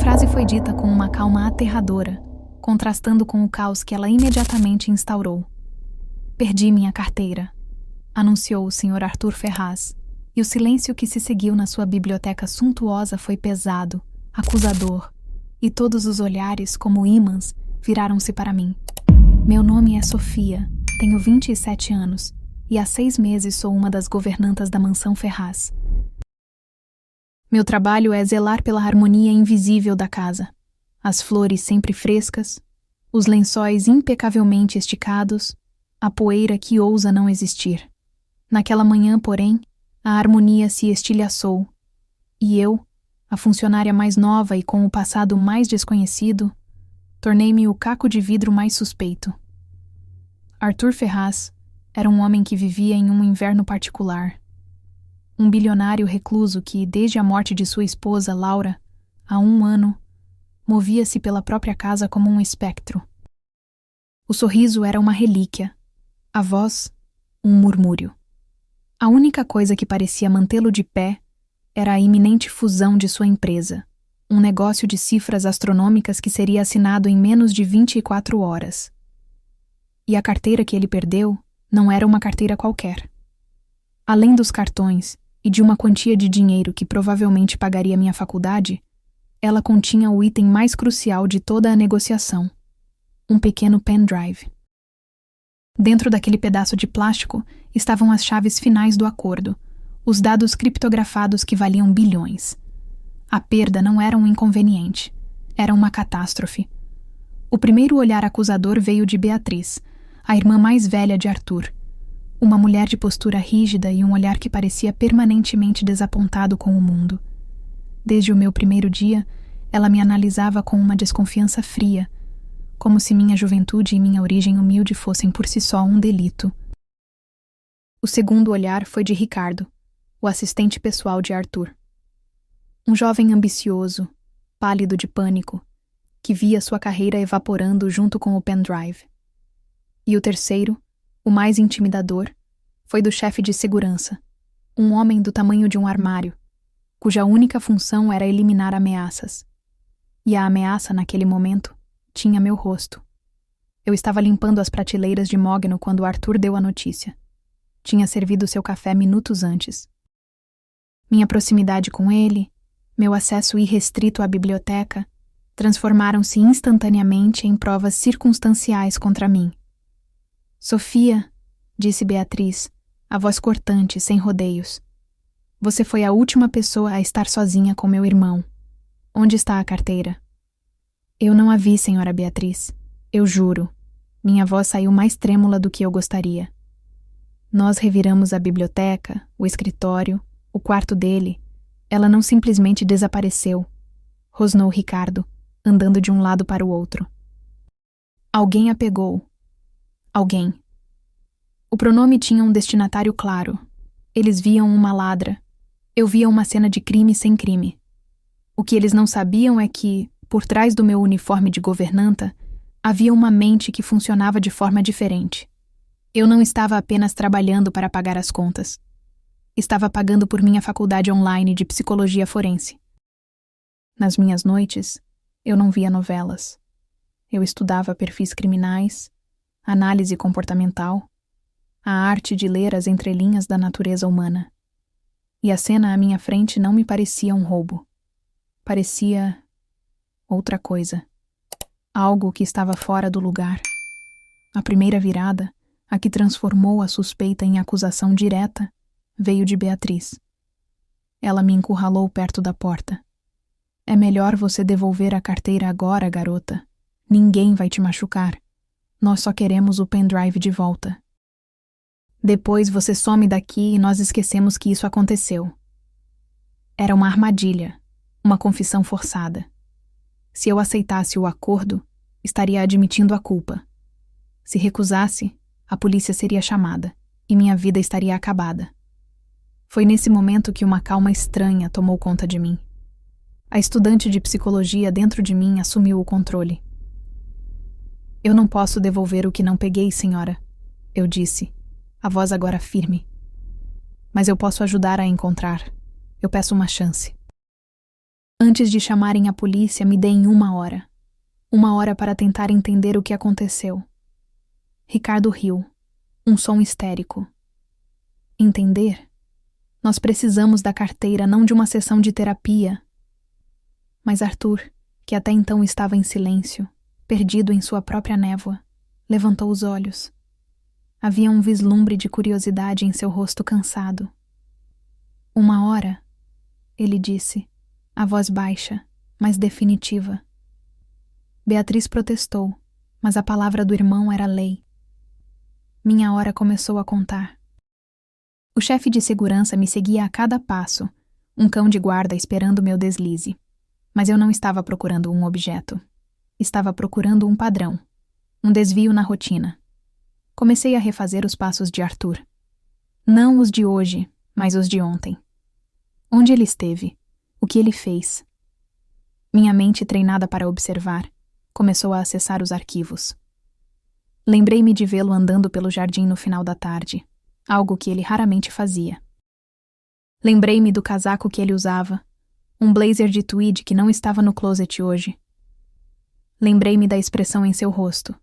frase foi dita com uma calma aterradora, contrastando com o caos que ela imediatamente instaurou. Perdi minha carteira, anunciou o Sr. Arthur Ferraz, e o silêncio que se seguiu na sua biblioteca suntuosa foi pesado, acusador, e todos os olhares, como ímãs, viraram-se para mim. Meu nome é Sofia, tenho 27 anos, e há 6 meses sou uma das governantas da mansão Ferraz. Meu trabalho é zelar pela harmonia invisível da casa. As flores sempre frescas, os lençóis impecavelmente esticados, a poeira que ousa não existir. Naquela manhã, porém, a harmonia se estilhaçou, e eu, a funcionária mais nova e com o passado mais desconhecido, tornei-me o caco de vidro mais suspeito. Arthur Ferraz era um homem que vivia em um inverno particular. Um bilionário recluso que, desde a morte de sua esposa, Laura, há 1 ano, movia-se pela própria casa como um espectro. O sorriso era uma relíquia, a voz, um murmúrio. A única coisa que parecia mantê-lo de pé era a iminente fusão de sua empresa, um negócio de cifras astronômicas que seria assinado em menos de 24 horas. E a carteira que ele perdeu não era uma carteira qualquer. Além dos cartões e de uma quantia de dinheiro que provavelmente pagaria minha faculdade, ela continha o item mais crucial de toda a negociação: um pequeno pendrive. Dentro daquele pedaço de plástico estavam as chaves finais do acordo, os dados criptografados que valiam bilhões. A perda não era um inconveniente, era uma catástrofe. O primeiro olhar acusador veio de Beatriz, a irmã mais velha de Arthur, uma mulher de postura rígida e um olhar que parecia permanentemente desapontado com o mundo. Desde o meu primeiro dia, ela me analisava com uma desconfiança fria, como se minha juventude e minha origem humilde fossem por si só um delito. O segundo olhar foi de Ricardo, o assistente pessoal de Arthur. Um jovem ambicioso, pálido de pânico, que via sua carreira evaporando junto com o pendrive. E o terceiro, o mais intimidador, foi do chefe de segurança, um homem do tamanho de um armário, cuja única função era eliminar ameaças. E a ameaça, naquele momento, tinha meu rosto. Eu estava limpando as prateleiras de mogno quando Arthur deu a notícia. Tinha servido seu café minutos antes. Minha proximidade com ele, meu acesso irrestrito à biblioteca, transformaram-se instantaneamente em provas circunstanciais contra mim. Sofia, disse Beatriz, a voz cortante, sem rodeios. Você foi a última pessoa a estar sozinha com meu irmão. Onde está a carteira? Eu não a vi, senhora Beatriz. Eu juro. Minha voz saiu mais trêmula do que eu gostaria. Nós reviramos a biblioteca, o escritório, o quarto dele. Ela não simplesmente desapareceu, rosnou Ricardo, andando de um lado para o outro. Alguém a pegou. Alguém. O pronome tinha um destinatário claro. Eles viam uma ladra. Eu via uma cena de crime sem crime. O que eles não sabiam é que, por trás do meu uniforme de governanta, havia uma mente que funcionava de forma diferente. Eu não estava apenas trabalhando para pagar as contas. Estava pagando por minha faculdade online de psicologia forense. Nas minhas noites, eu não via novelas. Eu estudava perfis criminais, análise comportamental, a arte de ler as entrelinhas da natureza humana. E a cena à minha frente não me parecia um roubo. Parecia outra coisa. Algo que estava fora do lugar. A primeira virada, a que transformou a suspeita em acusação direta, veio de Beatriz. Ela me encurralou perto da porta. É melhor você devolver a carteira agora, garota. Ninguém vai te machucar. Nós só queremos o pendrive de volta. Depois você some daqui e nós esquecemos que isso aconteceu. Era uma armadilha, uma confissão forçada. Se eu aceitasse o acordo, estaria admitindo a culpa. Se recusasse, a polícia seria chamada e minha vida estaria acabada. Foi nesse momento que uma calma estranha tomou conta de mim. A estudante de psicologia dentro de mim assumiu o controle. Eu não posso devolver o que não peguei, senhora, eu disse, a voz agora firme. Mas eu posso ajudar a encontrar. Eu peço uma chance. Antes de chamarem a polícia, me deem 1 hora. 1 hora para tentar entender o que aconteceu. Ricardo riu. Um som histérico. Entender? Nós precisamos da carteira, não de uma sessão de terapia. Mas Arthur, que até então estava em silêncio, perdido em sua própria névoa, levantou os olhos. Havia um vislumbre de curiosidade em seu rosto cansado. 1 hora, ele disse, a voz baixa, mas definitiva. Beatriz protestou, mas a palavra do irmão era lei. Minha hora começou a contar. O chefe de segurança me seguia a cada passo, um cão de guarda esperando meu deslize. Mas eu não estava procurando um objeto. Estava procurando um padrão, um desvio na rotina. Comecei a refazer os passos de Arthur. Não os de hoje, mas os de ontem. Onde ele esteve? O que ele fez? Minha mente, treinada para observar, começou a acessar os arquivos. Lembrei-me de vê-lo andando pelo jardim no final da tarde, algo que ele raramente fazia. Lembrei-me do casaco que ele usava, um blazer de tweed que não estava no closet hoje. Lembrei-me da expressão em seu rosto.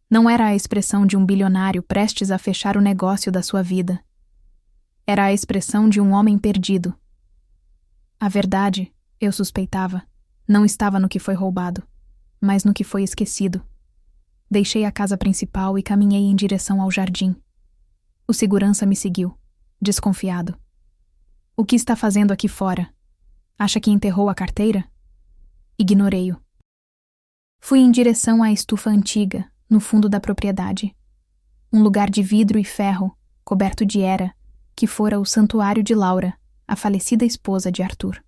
Não era a expressão de um bilionário prestes a fechar o negócio da sua vida. Era a expressão de um homem perdido. A verdade, eu suspeitava, não estava no que foi roubado, mas no que foi esquecido. Deixei a casa principal e caminhei em direção ao jardim. O segurança me seguiu, desconfiado. O que está fazendo aqui fora? Acha que enterrou a carteira? Ignorei-o. Fui em direção à estufa antiga, no fundo da propriedade. Um lugar de vidro e ferro, coberto de era, que fora o santuário de Laura, a falecida esposa de Arthur.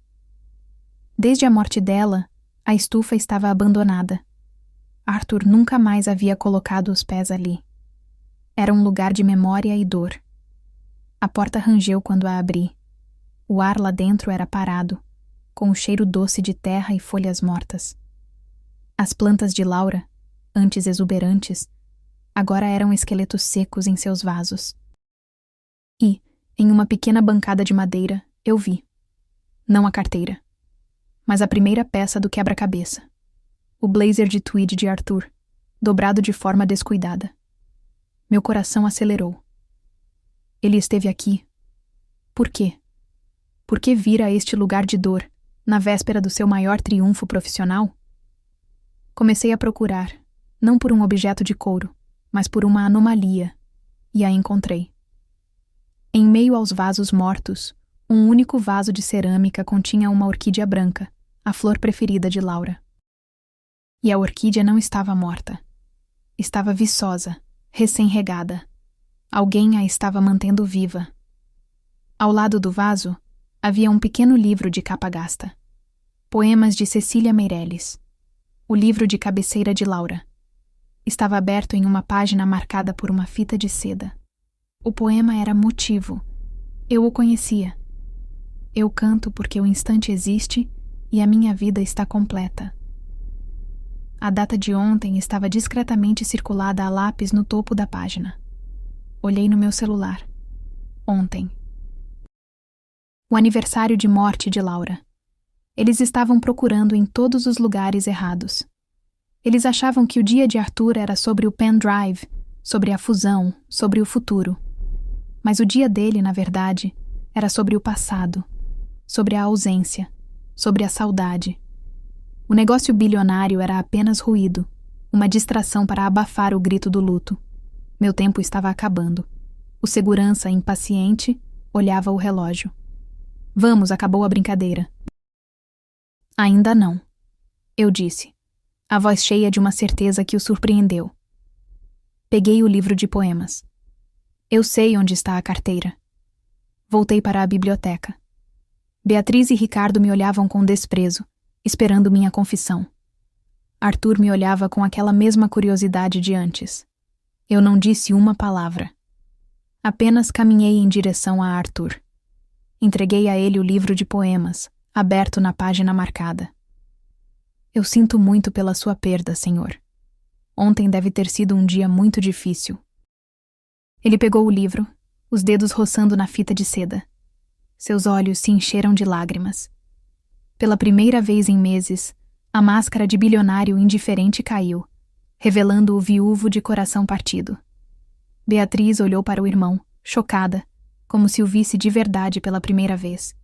Desde a morte dela, a estufa estava abandonada. Arthur nunca mais havia colocado os pés ali. Era um lugar de memória e dor. A porta rangeu quando a abri. O ar lá dentro era parado, com o cheiro doce de terra e folhas mortas. As plantas de Laura, antes exuberantes, agora eram esqueletos secos em seus vasos. E, em uma pequena bancada de madeira, eu vi. Não a carteira, mas a primeira peça do quebra-cabeça. O blazer de tweed de Arthur, dobrado de forma descuidada. Meu coração acelerou. Ele esteve aqui. Por quê? Por que vir a este lugar de dor, na véspera do seu maior triunfo profissional? Comecei a procurar, não por um objeto de couro, mas por uma anomalia, e a encontrei. Em meio aos vasos mortos, um único vaso de cerâmica continha uma orquídea branca, a flor preferida de Laura. E a orquídea não estava morta. Estava viçosa, recém-regada. Alguém a estava mantendo viva. Ao lado do vaso, havia um pequeno livro de capa gasta. Poemas de Cecília Meirelles. O livro de cabeceira de Laura. Estava aberto em uma página marcada por uma fita de seda. O poema era Motivo. Eu o conhecia. Eu canto porque o instante existe e a minha vida está completa. A data de ontem estava discretamente circulada a lápis no topo da página. Olhei no meu celular. Ontem. O aniversário de morte de Laura. Eles estavam procurando em todos os lugares errados. Eles achavam que o dia de Arthur era sobre o pendrive, sobre a fusão, sobre o futuro. Mas o dia dele, na verdade, era sobre o passado, sobre a ausência, sobre a saudade. O negócio bilionário era apenas ruído, uma distração para abafar o grito do luto. Meu tempo estava acabando. O segurança, impaciente, olhava o relógio. Vamos, acabou a brincadeira. Ainda não, eu disse, a voz cheia de uma certeza que o surpreendeu. Peguei o livro de poemas. Eu sei onde está a carteira. Voltei para a biblioteca. Beatriz e Ricardo me olhavam com desprezo, esperando minha confissão. Arthur me olhava com aquela mesma curiosidade de antes. Eu não disse uma palavra. Apenas caminhei em direção a Arthur. Entreguei a ele o livro de poemas, aberto na página marcada. Eu sinto muito pela sua perda, senhor. Ontem deve ter sido um dia muito difícil. Ele pegou o livro, os dedos roçando na fita de seda. Seus olhos se encheram de lágrimas. Pela primeira vez em meses, a máscara de bilionário indiferente caiu, revelando o viúvo de coração partido. Beatriz olhou para o irmão, chocada, como se o visse de verdade pela primeira vez.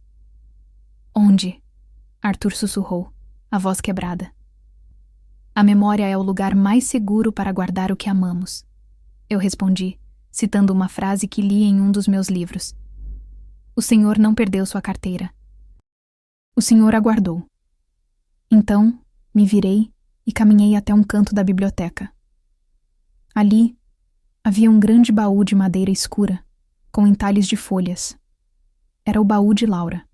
Onde? Arthur sussurrou, a voz quebrada. A memória é o lugar mais seguro para guardar o que amamos. Eu respondi, citando uma frase que li em um dos meus livros. O senhor não perdeu sua carteira. O senhor aguardou. Então, me virei e caminhei até um canto da biblioteca. Ali, havia um grande baú de madeira escura, com entalhes de folhas. Era o baú de Laura,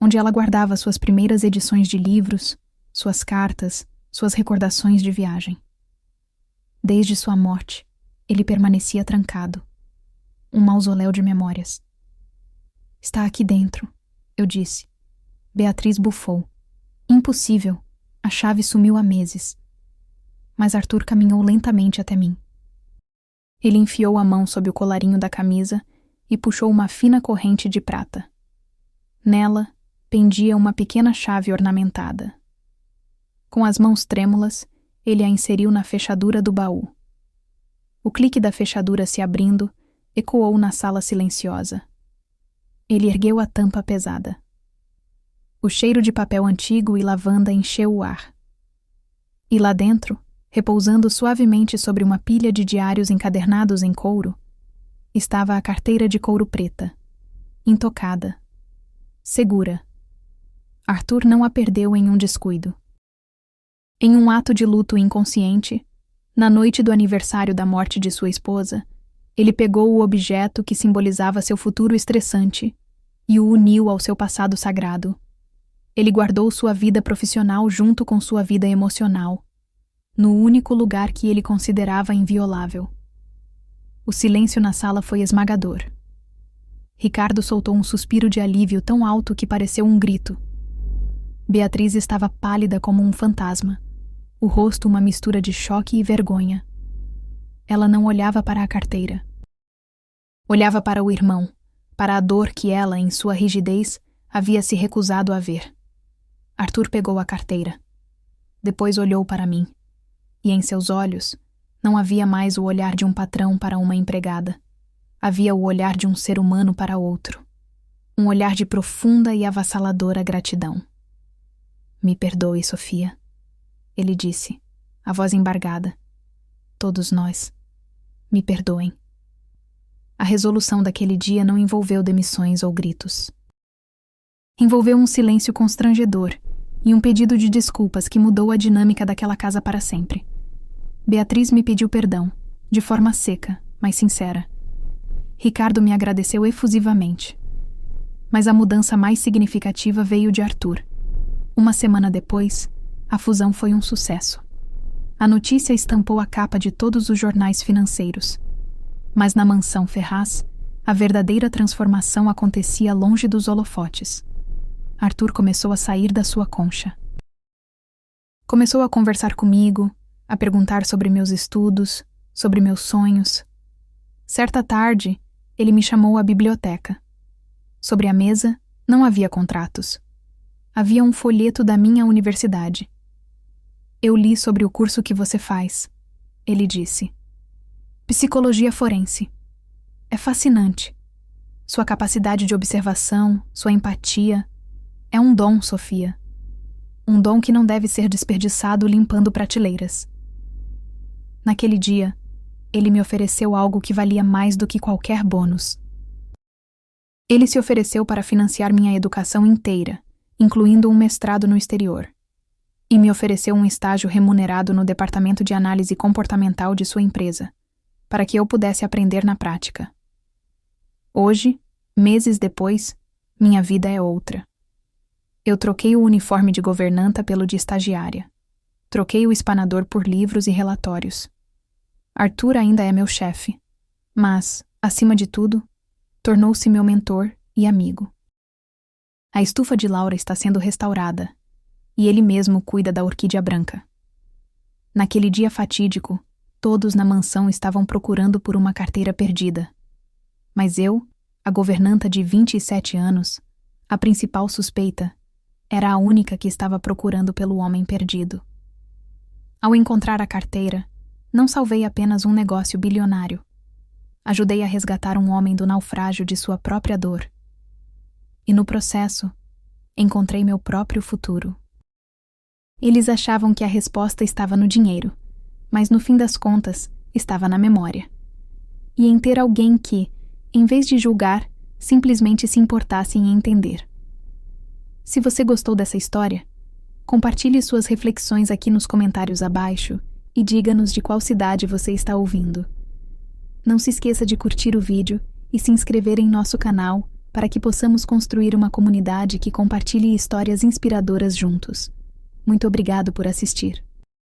onde ela guardava suas primeiras edições de livros, suas cartas, suas recordações de viagem. Desde sua morte, ele permanecia trancado. Um mausoléu de memórias. Está aqui dentro, eu disse. Beatriz bufou. Impossível. A chave sumiu há meses. Mas Arthur caminhou lentamente até mim. Ele enfiou a mão sob o colarinho da camisa e puxou uma fina corrente de prata. Nela, pendia uma pequena chave ornamentada. Com as mãos trêmulas, ele a inseriu na fechadura do baú. O clique da fechadura se abrindo ecoou na sala silenciosa. Ele ergueu a tampa pesada. O cheiro de papel antigo e lavanda encheu o ar. E lá dentro, repousando suavemente sobre uma pilha de diários encadernados em couro, estava a carteira de couro preta, intocada, segura. Arthur não a perdeu em um descuido. Em um ato de luto inconsciente, na noite do aniversário da morte de sua esposa, ele pegou o objeto que simbolizava seu futuro estressante e o uniu ao seu passado sagrado. Ele guardou sua vida profissional junto com sua vida emocional, no único lugar que ele considerava inviolável. O silêncio na sala foi esmagador. Ricardo soltou um suspiro de alívio tão alto que pareceu um grito. Beatriz estava pálida como um fantasma, o rosto uma mistura de choque e vergonha. Ela não olhava para a carteira. Olhava para o irmão, para a dor que ela, em sua rigidez, havia se recusado a ver. Arthur pegou a carteira. Depois olhou para mim. E em seus olhos, não havia mais o olhar de um patrão para uma empregada. Havia o olhar de um ser humano para outro. Um olhar de profunda e avassaladora gratidão. Me perdoe, Sofia, ele disse, a voz embargada. Todos nós. Me perdoem. A resolução daquele dia não envolveu demissões ou gritos. Envolveu um silêncio constrangedor e um pedido de desculpas que mudou a dinâmica daquela casa para sempre. Beatriz me pediu perdão, de forma seca, mas sincera. Ricardo me agradeceu efusivamente. Mas a mudança mais significativa veio de Arthur. Uma semana depois, a fusão foi um sucesso. A notícia estampou a capa de todos os jornais financeiros. Mas na mansão Ferraz, a verdadeira transformação acontecia longe dos holofotes. Arthur começou a sair da sua concha. Começou a conversar comigo, a perguntar sobre meus estudos, sobre meus sonhos. Certa tarde, ele me chamou à biblioteca. Sobre a mesa, não havia contratos. Havia um folheto da minha universidade. Eu li sobre o curso que você faz, ele disse. Psicologia forense. É fascinante. Sua capacidade de observação, sua empatia. É um dom, Sofia. Um dom que não deve ser desperdiçado limpando prateleiras. Naquele dia, ele me ofereceu algo que valia mais do que qualquer bônus. Ele se ofereceu para financiar minha educação inteira, incluindo um mestrado no exterior. E me ofereceu um estágio remunerado no departamento de análise comportamental de sua empresa, para que eu pudesse aprender na prática. Hoje, meses depois, minha vida é outra. Eu troquei o uniforme de governanta pelo de estagiária. Troquei o espanador por livros e relatórios. Arthur ainda é meu chefe, mas, acima de tudo, tornou-se meu mentor e amigo. A estufa de Laura está sendo restaurada, e ele mesmo cuida da orquídea branca. Naquele dia fatídico, todos na mansão estavam procurando por uma carteira perdida. Mas eu, a governanta de 27 anos, a principal suspeita, Era a única que estava procurando pelo homem perdido. Ao encontrar a carteira, não salvei apenas um negócio bilionário. Ajudei a resgatar um homem do naufrágio de sua própria dor. E no processo, encontrei meu próprio futuro. Eles achavam que a resposta estava no dinheiro, mas no fim das contas, estava na memória. E em ter alguém que, em vez de julgar, simplesmente se importasse em entender. Se você gostou dessa história, compartilhe suas reflexões aqui nos comentários abaixo e diga-nos de qual cidade você está ouvindo. Não se esqueça de curtir o vídeo e se inscrever em nosso canal para que possamos construir uma comunidade que compartilhe histórias inspiradoras juntos. Muito obrigado por assistir.